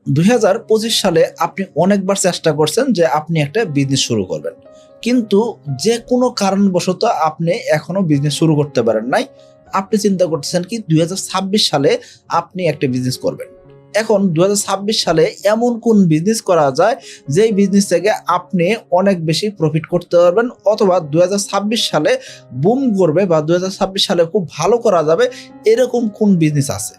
2025 সালে আপনি অনেকবার চেষ্টা করছেন যে আপনি একটা বিজনেস শুরু করবেন, কিন্তু যে কোনো কারণবশত আপনি এখনো বিজনেস শুরু করতে পারেন নাই। আপনি চিন্তা করতেছেন কি 2026 সালে আপনি একটা বিজনেস করবেন। এখন 2026 সালে এমন কোন বিজনেস করা যায় যেই বিজনেস থেকে আপনি অনেক বেশি প্রফিট করতে পারবেন, অথবা 2026 সালে বুম করবে বা 2026 সালে খুব ভালো করা যাবে, এরকম কোন বিজনেস আছে?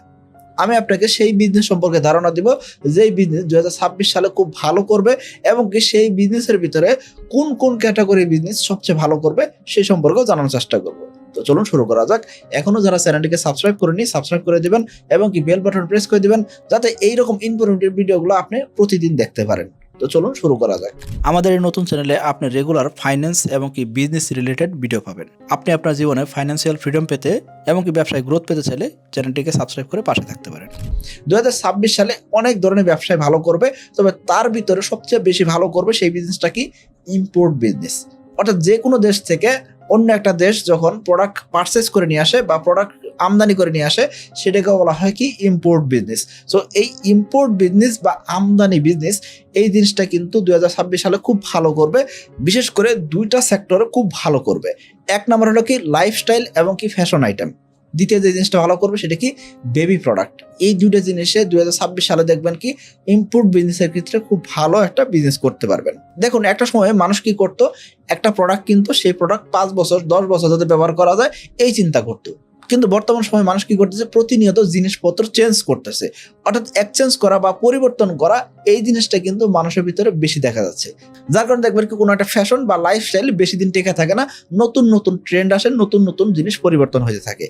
আমি আপনাকে সেই বিজনেস সম্পর্কে ধারণা দিব, যেই বিজনেস 2026 সালে খুব ভালো করবে এবং কি সেই বিজনেসের ভিতরে কোন কোন ক্যাটাগরি বিজনেস সবচেয়ে ভালো করবে সেই সম্পর্কেও জানার চেষ্টা করব। তো চলুন শুরু করা যাক। এখনো যারা চ্যানেলটিকে সাবস্ক্রাইব করেনি সাবস্ক্রাইব করে দিবেন এবং কি বেল বাটন প্রেস করে দিবেন, যাতে এইরকম ইনফরমেটিভ ভিডিওগুলো আপনি প্রতিদিন দেখতে পারেন। তো চলুন শুরু করা যাক। আমাদের এই নতুন চ্যানেলে আপনি রেগুলার ফাইন্যান্স এবং কি বিজনেস রিলেটেড ভিডিও পাবেন। আপনি আপনার জীবনে ফাইন্যান্সিয়াল ফ্রিডম পেতে এবং কি ব্যবসায় গ্রোথ পেতে চাইলে চ্যানেলটিকে সাবস্ক্রাইব করে পাশে থাকতে পারেন। 2026 সালে অনেক ধরনের ব্যবসায় ভালো করবে, তবে তার ভিতরে সবচেয়ে বেশি ভালো করবে সেই বিজনেসটা কি? Import business. অর্থাৎ যে কোনো দেশ থেকে অন্য একটা দেশ যখন প্রোডাক্ট পারচেস করে নিয়ে আসে বা প্রোডাক্ট আমদানি করে নিয়ে আসে, সেটাকে বলা হয় কি? Import business. সো এই ইম্পোর্ট বিজনেস বা আমদানি বিজনেস, এই জিনিসটা কিন্তু 2026 সালে খুব ভালো করবে। বিশেষ করে দুইটা সেক্টরে খুব ভালো করবে। এক নম্বর হলো কি? লাইফস্টাইল এবং কি ফ্যাশন আইটেম। দ্বিতীয় যে জিনিসটা ভালো করবে সেটা কি? Baby product. এই দুইটা জিনিসে 2026 সালে দেখবেন কি ইম্পোর্ট বিজনেসের ক্ষেত্রে খুব ভালো একটা বিজনেস করতে পারবেন। দেখুন, একটা সময় মানুষ কি করতো? একটা প্রোডাক্ট কিন্তু সেই প্রোডাক্ট 5 বছর 10 বছর যাতে ব্যবহার করা যায় এই চিন্তা করতো। কিন্তু বর্তমান সময়ে মানুষ কি করতেছে? প্রতিনিয়ত জিনিসপত্র চেঞ্জ করতেছে। অর্থাৎ এক্সচেঞ্জ করা বা পরিবর্তন করা, এই জিনিসটা কিন্তু মানুষের ভিতরে বেশি দেখা যাচ্ছে। যার কারণে দেখবেন কি কোনো একটা ফ্যাশন বা লাইফস্টাইল বেশি দিন টেকে থাকে না। নতুন নতুন ট্রেন্ড আসে, নতুন নতুন জিনিস পরিবর্তন হয়ে থাকে।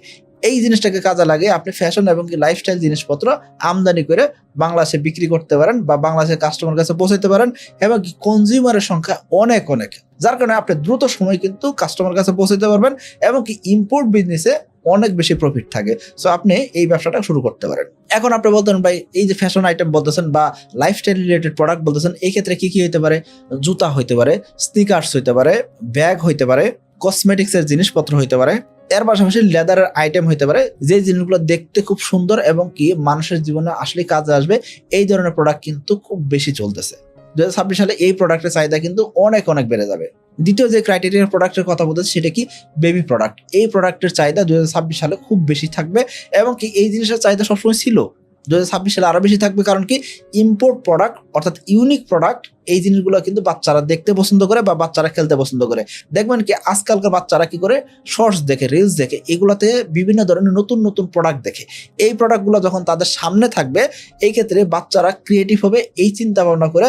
এই জিনিসটাকে কাজে লাগিয়ে আপনি ফ্যাশন এবং কি লাইফস্টাইল জিনিসপত্র আমদানি করে বাংলাদেশে বিক্রি করতে পারেন বা বাংলাদেশের কাস্টমার কাছে পৌঁছাতে পারেন, এবং কি কনজিউমারের সংখ্যা অনেক অনেক, যার কারণে আপনি দ্রুত সময় কিন্তু কাস্টমার কাছে পৌঁছাতে পারবেন এবং কি ইম্পোর্ট বিজনেসে অনেক বেশি প্রফিট থাকে। সো আপনি এই ব্যবসাটা শুরু করতে পারেন। এখন আপনি বলতেন ভাই, এই যে ফ্যাশন আইটেম বলতেছেন বা লাইফস্টাইল রিলেটেড প্রোডাক্ট বলতেছেন, এই ক্ষেত্রে কি কি হইতে পারে? জুতা হইতে পারে, স্নিকার্স হইতে পারে, ব্যাগ হইতে পারে, কসমেটিক্সের জিনিসপত্র হইতে পারে, এর পাশাপাশি লেদারের আইটেম হইতে পারে, যে জিনিসগুলো দেখতে খুব সুন্দর এবং কি মানুষের জীবনে আসলে কাজে আসবে, এই ধরনের প্রোডাক্ট কিন্তু খুব বেশি চলতেছে। 2026 সালে এই প্রোডাক্টের চাহিদা কিন্তু অনেক অনেক বেড়ে যাবে। দ্বিতীয় যে ক্রাইটেরিয়ার প্রোডাক্টের কথা বলতেছি সেটা কি? Baby product. এই প্রোডাক্টের চাহিদা 2026 সালে খুব বেশি থাকবে এবং কি এই জিনিসের চাহিদা সবসময় ছিল, 2026 সালে আরো বেশি থাকবে। কারণ কি? ইম্পোর্ট প্রোডাক্ট অর্থাৎ ইউনিক প্রোডাক্ট, এই জিনিসগুলো কিন্তু বাচ্চারা দেখতে পছন্দ করে বা বাচ্চারা খেলতে পছন্দ করে। দেখবেন কি আজকালকার বাচ্চারা কি করে? শর্টস দেখে, রিলস দেখে, এগুলাতে বিভিন্ন ধরনের নতুন নতুন প্রোডাক্ট দেখে। এই প্রোডাক্টগুলো যখন তাদের সামনে থাকবে, এই ক্ষেত্রে বাচ্চারা ক্রিয়েটিভ হবে, এই চিন্তা ভাবনা করে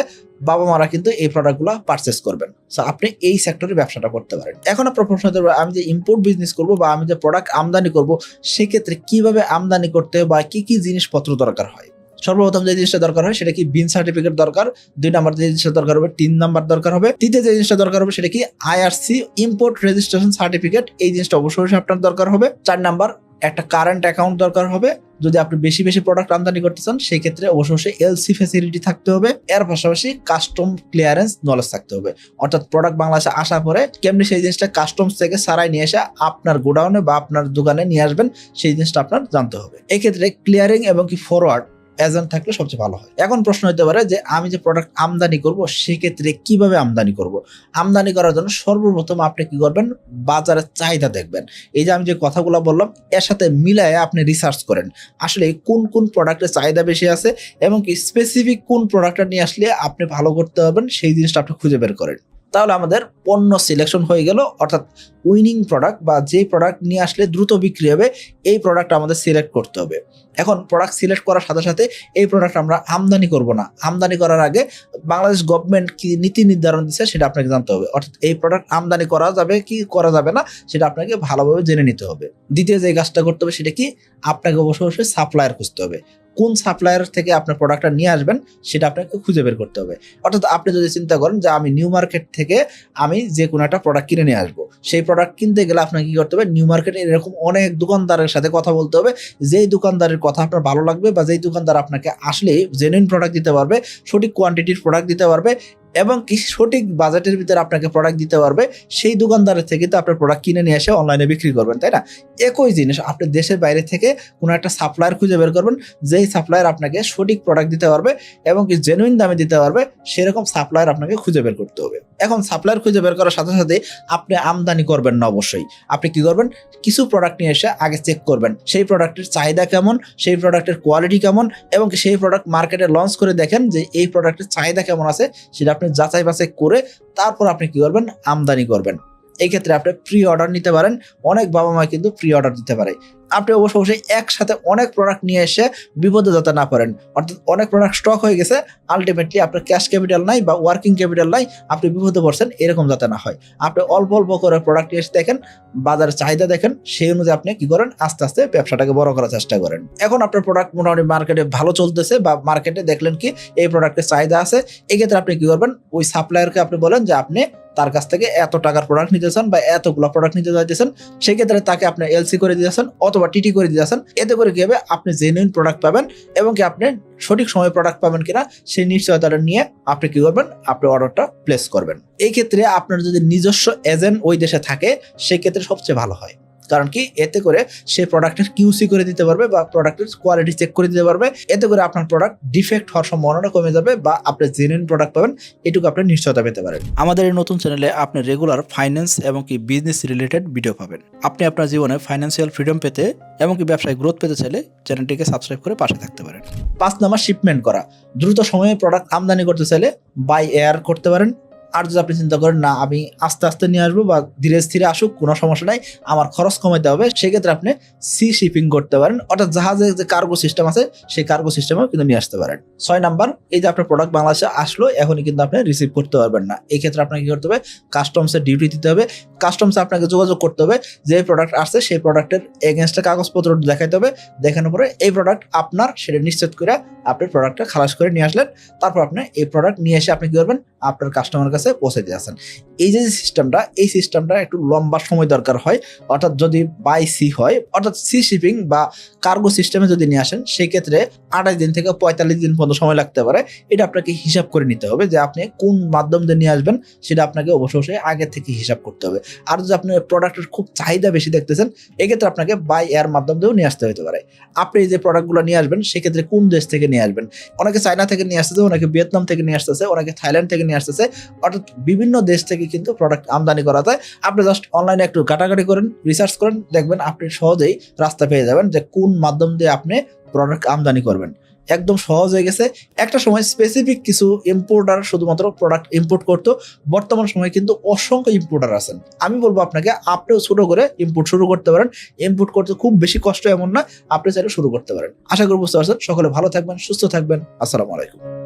বাবা মারা কিন্তু এই প্রোডাক্টগুলো পারচেস করবেন। সো আপনি এই সেক্টরে ব্যবসাটা করতে পারেন। এখন আপনার প্রশ্ন হতে পারে, আমি যে ইম্পোর্ট বিজনেস করব বা আমি যে প্রোডাক্ট আমদানি করব, সেক্ষেত্রে কিভাবে আমদানি করতে হয় বা কি কি জিনিসপত্র দরকার হয়? সর্বপ্রথম যে জিনিসটা দরকার হয় সেটা কি? বিন সার্টিফিকেট দরকার। 2 নাম্বার যে জিনিসটা দরকার হবে, 3 নাম্বার দরকার হবে। তৃতীয় যে জিনিসটা দরকার হবে সেটা কি? IRC import registration certificate. এই জিনিসটা অবশ্যই আপনার দরকার হবে। 4 নাম্বার একটা কারেন্ট অ্যাকাউন্ট দরকার হবে। যদি আপনি বেশি বেশি প্রোডাক্ট আমদানি করতে চান, সেই ক্ষেত্রে অবশ্যই এলসি ফ্যাসিলিটি থাকতে হবে। এর পাশাপাশি কাস্টম ক্লিয়ারেন্স নলেজ থাকতে হবে। অর্থাৎ প্রোডাক্ট বাংলাদেশে আসার পরে কেমনি সেই জিনিসটা কাস্টমস থেকে সারাই নিয়ে এসে আপনার গোডাউনে বা আপনার দোকানে নিয়ে আসবেন, সেই জিনিসটা আপনার জানতে হবে। এই ক্ষেত্রে ক্লিয়ারিং এবং কি ফরওয়ার্ড এজেন্ট থাকলে সবচেয়ে ভালো হয়। এখন প্রশ্ন হতে পারে যে আমি যে প্রোডাক্ট আমদানি করব, সেক্ষেত্রে কিভাবে আমদানি করব? আমদানি করার জন্য সর্বপ্রথম আপনি কি করবেন? বাজারের চাহিদা দেখবেন। এই যে আমি যে কথাগুলো বললাম, এর সাথে মিলায়ে আপনি রিসার্চ করেন আসলে কোন কোন প্রোডাক্টের চাহিদা বেশি আছে এবং কি স্পেসিফিক কোন প্রোডাক্টটা নিয়ে আসলে আপনি ভালো করতে পারবেন, সেই জিনিসটা আপনি খুঁজে বের করেন। তাহলে আমাদের পণ্য সিলেকশন হয়ে গেল, অর্থাৎ উইনিং প্রোডাক্ট বা যে প্রোডাক্ট নিয়ে আসলে দ্রুত বিক্রি হবে, এই প্রোডাক্ট আমাদের সিলেক্ট করতে হবে। এখন প্রোডাক্ট সিলেক্ট করার সাথে সাথে এই প্রোডাক্ট আমরা আমদানি করব না। আমদানি করার আগে বাংলাদেশ গভর্নমেন্ট কি নীতি নির্ধারণ দিচ্ছে সেটা আপনাকে জানতে হবে। অর্থাৎ এই প্রোডাক্ট আমদানি করা যাবে কি করা যাবে না, সেটা আপনাকে ভালোভাবে জেনে নিতে হবে। দ্বিতীয় যে কাজটা করতে হবে সেটা কি? আপনাকে অবশ্যই সাপ্লায়ার খুঁজতে হবে। কোন সাপ্লায়ার থেকে আপনার প্রোডাক্টটা নিয়ে আসবেন সেটা আপনাকে খুঁজে বের করতে হবে। অর্থাৎ আপনি যদি চিন্তা করেন যে আমি নিউ মার্কেট থেকে আমি যে কোনো একটা প্রোডাক্ট কিনে নিয়ে আসবো, সেই প্রোডাক্ট কিনতে গেলে আপনাকে কি করতে হবে? নিউ মার্কেটে এরকম অনেক দোকানদারের সাথে কথা বলতে হবে, যেই দোকানদারের কথা আপনার ভালো লাগবে বা যেই দোকানদার আপনাকে আসলে জেনুইন প্রোডাক্ট দিতে পারবে, সঠিক কোয়ান্টিটির প্রোডাক্ট দিতে পারবে এবং কি সঠিক বাজেটের ভিতরে আপনাকে প্রোডাক্ট দিতে পারবে সেই দোকানদারের থেকে তো আপনার প্রোডাক্ট কিনে নিয়ে এসে অনলাইনে বিক্রি করবেন, তাই না? একই জিনিস আপনি দেশের বাইরে থেকে কোনো একটা সাপ্লায়ার খুঁজে বের করবেন, যেই সাপ্লায়ার আপনাকে সঠিক প্রোডাক্ট দিতে পারবে এবং কি জেনুইন দামে দিতে পারবে, সেরকম সাপ্লায়ার আপনাকে খুঁজে বের করতে হবে। এখন সাপ্লায়ার খুঁজে বের করার সাথে সাথে আপনি আমদানি করবেন না, অবশ্যই আপনি কি করবেন, কিছু প্রোডাক্ট নিয়ে এসে আগে চেক করবেন সেই প্রোডাক্টের চাহিদা কেমন, সেই প্রোডাক্টের কোয়ালিটি কেমন, এবং সেই প্রোডাক্ট মার্কেটে লঞ্চ করে দেখেন যে এই প্রোডাক্টের চাহিদা কেমন আছে, সেটা আপনি যাচাই বাছাই করে তারপর আপনি কি করবেন, আমদানি করবেন। এই ক্ষেত্রে আপনি প্রি অর্ডার নিতে পারেন। অনেক বাবা মা কিন্তু প্রি অর্ডার দিতে পারে। আপনি অবশ্যই একসাথে অনেক প্রোডাক্ট নিয়ে এসে বিপদে যাতে না পারেন, অর্থাৎ অনেক প্রোডাক্ট স্টক হয়ে গেছে, আলটিমেটলি আপনার ক্যাশ ক্যাপিটাল নাই বা ওয়ার্কিং ক্যাপিটাল নাই, আপনি বিপদে পড়ছেন, এরকম যাতে না হয়। আপনি অল্প অল্প করে প্রোডাক্ট নিয়ে এসে দেখেন, বাজারের চাহিদা দেখেন, সেই অনুযায়ী আপনি কি করেন, আস্তে আস্তে ব্যবসাটাকে বড় করার চেষ্টা করেন। এখন আপনার প্রোডাক্ট মোটামুটি মার্কেটে ভালো চলতেছে বা মার্কেটে দেখলেন কি এই প্রোডাক্টের চাহিদা আছে, এক্ষেত্রে আপনি কি করবেন, ওই সাপ্লায়ারকে আপনি বলেন যে আপনি তার কাছ থেকে এত টাকার প্রোডাক্ট নিতেছেন বা এতগুলো প্রোডাক্ট নিতে চাইতেছেন, সেক্ষেত্রে তাকে আপনি এলসি করে দিয়েছেন অথবা টিটি করে দিয়েছেন। এতে করে কি হবে, আপনি জেনুইন প্রোডাক্ট পাবেন এবং কি আপনি সঠিক সময়ে প্রোডাক্ট পাবেন কিনা সেই নিশ্চয়তাটা নিয়ে আপনি কি করবেন, আপনি অর্ডারটা প্লেস করবেন। এই ক্ষেত্রে আপনার যদি নিজস্ব এজেন্ট ওই দেশে থাকে, সেক্ষেত্রে সবচেয়ে ভালো হয়। কারণ কি, এতে করে সে প্রোডাক্টের কিউসি করে দিতে পারবে বা প্রোডাক্টের কোয়ালিটি চেক করে দিতে পারবে। এতে করে আপনার প্রোডাক্ট ডিফেক্ট হওয়ার সম্ভাবনা কমে যাবে বা আপনি জেনুইন প্রোডাক্ট পাবেন, এটুকু আপনি নিশ্চয়তা পেতে পারেন। আমাদের এই নতুন চ্যানেলে আপনি রেগুলার ফাইন্যান্স এবং কি বিজনেস রিলেটেড ভিডিও পাবেন। আপনি আপনার জীবনে ফাইন্যান্সিয়াল ফ্রিডম পেতে এবং কি ব্যবসায় গ্রোথ পেতে চাইলে চ্যানেলটিকে সাবস্ক্রাইব করে পাশে থাকতে পারেন। 5 নাম্বার, শিপমেন্ট করা। দ্রুত সময়ে প্রোডাক্ট আমদানি করতে চাইলে বাই এয়ার করতে পারেন। আর যদি আপনি চিন্তা করেন না আমি আস্তে আস্তে নিয়ে আসবো বা ধীরে স্থিরে আসুক, কোনো সমস্যা নাই, আমার খরচ কমাইতে হবে, সেক্ষেত্রে আপনি সি শিপিং করতে পারেন, অর্থাৎ জাহাজের যে কার্গো সিস্টেম আছে সেই কার্গো সিস্টেমেও কিন্তু নিয়ে আসতে পারেন। 6 নাম্বার, এই যে আপনার প্রোডাক্ট বাংলাদেশে আসলো, এখনই কিন্তু আপনি রিসিভ করতে পারবেন না। এই ক্ষেত্রে আপনাকে কি করতে হবে, কাস্টমসের ডিউটি দিতে হবে। কাস্টমসে আপনাকে যোগাযোগ করতে হবে, যে প্রোডাক্ট আসছে সেই প্রোডাক্টের এগেনস্টে কাগজপত্র দেখাইতে হবে। দেখানোর পরে এই প্রোডাক্ট আপনার সেটা নিশ্চিত করে আপনি প্রোডাক্টটা খালাস করে নিয়ে আসলেন। তারপর আপনি এই প্রোডাক্ট নিয়ে এসে আপনি কি করবেন, আপনার কাস্টমারের কাছে পৌঁছে দিয়ে আসেন। এই যে সিস্টেমটা, এই সিস্টেমটা একটু লম্বা সময় দরকার হয়। অর্থাৎ যদি বাই সি হয়, অর্থাৎ সি শিপিং বা কার্গো সিস্টেমে যদি নিয়ে আসেন, সেই ক্ষেত্রে 28 দিন থেকে 45 দিন পর্যন্ত সময় লাগতে পারে। এটা আপনাকে হিসাব করে নিতে হবে যে আপনি কোন মাধ্যম দিয়ে নিয়ে আসবেন, সেটা আপনাকে অবশ্যই আগে থেকে হিসাব করতে হবে। আর যদি আপনি প্রোডাক্টের খুব চাহিদা বেশি দেখতেছেন, এক্ষেত্রে আপনাকে বাই এয়ার মাধ্যম দিয়েও নিয়ে আসতে হতে পারে। আপনি যে প্রোডাক্টগুলো নিয়ে আসবেন, সেক্ষেত্রে কোন দেশ থেকে নিয়ে আসবেন, অনেকে চায়না থেকে নিয়ে আসতেছে, অনেকে ভিয়েতনাম থেকে নিয়ে আসতেছে, অনেকে থাইল্যান্ড থেকে নিয়ে আসতেছে, অর্থাৎ বিভিন্ন দেশ থেকে কিন্তু প্রোডাক্ট আমদানি করা যায়। আপনি জাস্ট অনলাইনে একটু ঘাটাঘাটি করেন, রিসার্চ করেন, দেখবেন আপনি সহজেই রাস্তা পেয়ে যাবেন যে কোন মাধ্যম দিয়ে আপনি প্রোডাক্ট আমদানি করবেন। একদম সহজ হয়ে গেছে। একটা সময় স্পেসিফিক কিছু ইম্পোর্টার শুধুমাত্র প্রোডাক্ট ইম্পোর্ট করতো, বর্তমান সময়ে কিন্তু অসংখ্য ইম্পোর্টার আছেন। আমি বলবো আপনাকে, আপনিও ছোট করে ইম্পোর্ট শুরু করতে পারেন। ইম্পোর্ট করতে খুব বেশি কষ্ট এমন না, আপনি চাইলে শুরু করতে পারেন। আশা করি বুঝতে পারছেন। সকলে ভালো থাকবেন, সুস্থ থাকবেন। আসসালামু আলাইকুম।